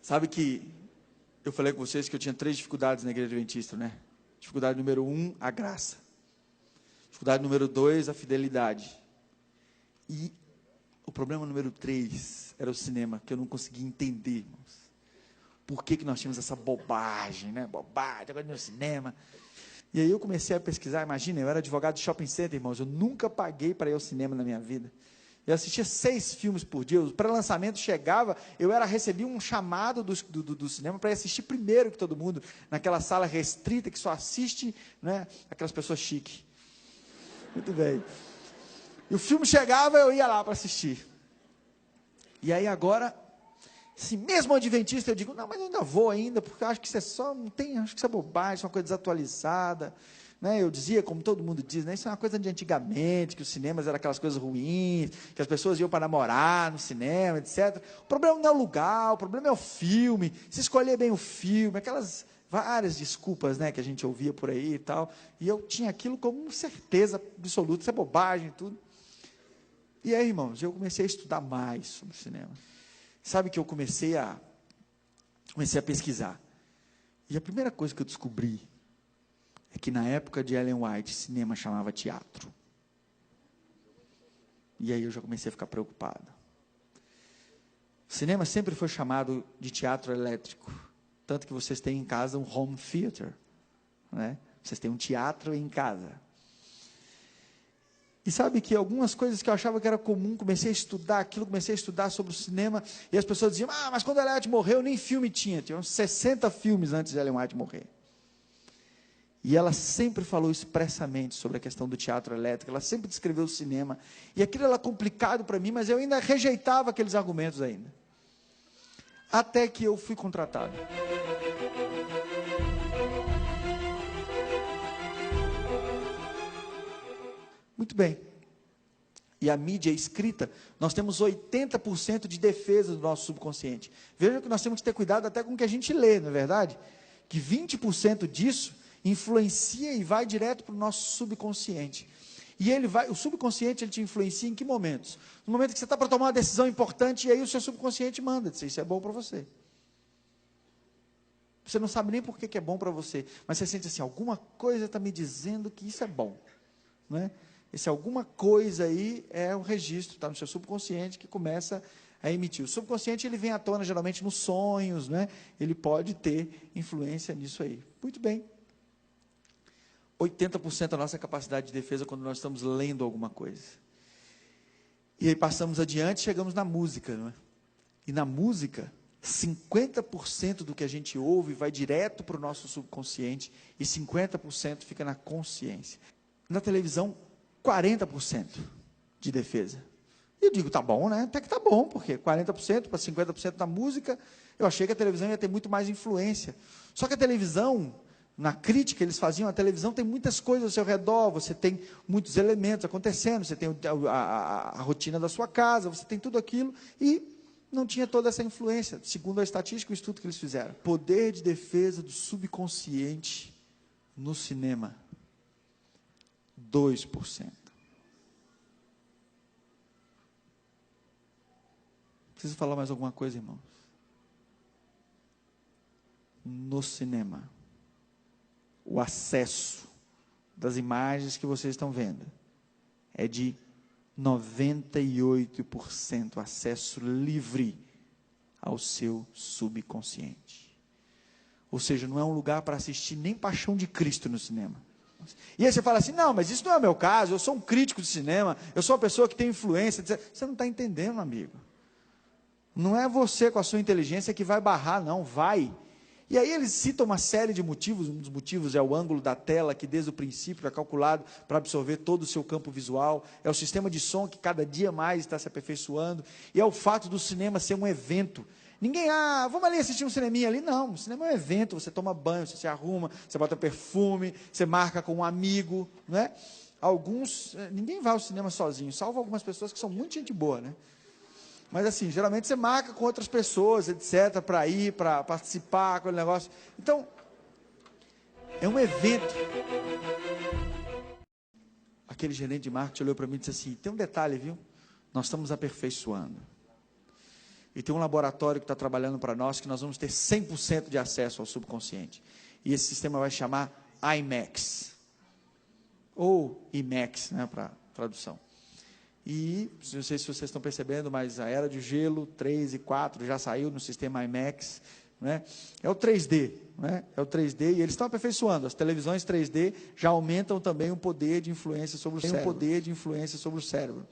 Sabe que eu falei com vocês que eu tinha 3 dificuldades na igreja adventista, né? Dificuldade número 1, a graça. Dificuldade número 2, a fidelidade. E o problema número 3 era o cinema, que eu não conseguia entender, irmãos. Por que nós tínhamos essa bobagem, né? Bobagem, agora no cinema. E aí eu comecei a pesquisar, imagina, eu era advogado de shopping center, irmãos, eu nunca paguei para ir ao cinema na minha vida. Eu assistia 6 filmes por dia, o pré-lançamento chegava, recebia um chamado do cinema para ir assistir primeiro que todo mundo, naquela sala restrita que só assiste, né, aquelas pessoas chiques. Muito bem. E o filme chegava, eu ia lá para assistir. E aí agora, assim, mesmo adventista, eu digo, não, mas eu ainda vou ainda, porque eu acho que isso é só, não tem, acho que isso é bobagem, isso é uma coisa desatualizada. Né, eu dizia, como todo mundo diz, né, isso é uma coisa de antigamente, que os cinemas eram aquelas coisas ruins, que as pessoas iam para namorar no cinema, etc. O problema não é o lugar, o problema é o filme, se escolher bem o filme, aquelas várias desculpas, né, que a gente ouvia por aí e tal, e eu tinha aquilo como certeza absoluta, isso é bobagem e tudo. E aí, irmãos, eu comecei a estudar mais sobre o cinema. Sabe que eu comecei a pesquisar, e a primeira coisa que eu descobri é que na época de Ellen White, cinema chamava teatro. E aí eu já comecei a ficar preocupado. O cinema sempre foi chamado de teatro elétrico. Tanto que vocês têm em casa um home theater. Né? Vocês têm um teatro em casa. E sabe que algumas coisas que eu achava que era comum, comecei a estudar aquilo, comecei a estudar sobre o cinema, e as pessoas diziam, mas quando Ellen White morreu, nem filme tinha. Tinha uns 60 filmes antes de Ellen White morrer. E ela sempre falou expressamente sobre a questão do teatro elétrico, ela sempre descreveu o cinema, e aquilo era complicado para mim, mas eu ainda rejeitava aqueles argumentos ainda. Até que eu fui contratado. Muito bem. E a mídia escrita, nós temos 80% de defesa do nosso subconsciente. Veja que nós temos que ter cuidado até com o que a gente lê, não é verdade? Que 20% disso influencia e vai direto para o nosso subconsciente. E o subconsciente ele te influencia em que momentos? No momento que você está para tomar uma decisão importante, e aí o seu subconsciente manda, diz, isso é bom para você. Você não sabe nem por que é bom para você, mas você sente assim, alguma coisa está me dizendo que isso é bom. Não é? Esse alguma coisa aí é o registro, está no seu subconsciente que começa a emitir. O subconsciente ele vem à tona geralmente nos sonhos, né? Ele pode ter influência nisso aí. Muito bem. 80% da nossa capacidade de defesa quando nós estamos lendo alguma coisa. E aí passamos adiante, chegamos na música, não é? E na música, 50% do que a gente ouve vai direto para o nosso subconsciente e 50% fica na consciência. Na televisão, 40% de defesa. E eu digo, tá bom, né? Até que tá bom, porque 40% para 50% da música, eu achei que a televisão ia ter muito mais influência. Só que a televisão, na crítica, eles faziam, a televisão tem muitas coisas ao seu redor, você tem muitos elementos acontecendo, você tem a rotina da sua casa, você tem tudo aquilo, e não tinha toda essa influência, segundo a estatística, o estudo que eles fizeram. Poder de defesa do subconsciente no cinema, 2%. Preciso falar mais alguma coisa, irmãos? No cinema, o acesso das imagens que vocês estão vendo é de 98% acesso livre ao seu subconsciente. Ou seja, não é um lugar para assistir nem Paixão de Cristo no cinema. E aí você fala assim, não, mas isso não é o meu caso, eu sou um crítico de cinema, eu sou uma pessoa que tem influência. Você não está entendendo, amigo. Não é você com a sua inteligência que vai barrar, não, vai. E aí eles citam uma série de motivos, um dos motivos é o ângulo da tela, que desde o princípio é calculado para absorver todo o seu campo visual, é o sistema de som que cada dia mais está se aperfeiçoando, e é o fato do cinema ser um evento. Ninguém, vamos ali assistir um cineminha ali, não, o cinema é um evento, você toma banho, você se arruma, você bota perfume, você marca com um amigo, não é? Ninguém vai ao cinema sozinho, salvo algumas pessoas que são muito gente boa, né? Mas assim, geralmente você marca com outras pessoas, etc., para ir, para participar, aquele negócio. Então, é um evento. Aquele gerente de marketing olhou para mim e disse assim, tem um detalhe, viu? Nós estamos aperfeiçoando. E tem um laboratório que está trabalhando para nós, que nós vamos ter 100% de acesso ao subconsciente. E esse sistema vai chamar IMAX. Ou IMAX, né, para tradução. E, não sei se vocês estão percebendo, mas a Era de Gelo 3 e 4 já saiu no sistema IMAX. Né? É o 3D, né? É o 3D, e eles estão aperfeiçoando. As televisões 3D já aumentam também o poder de influência sobre o cérebro.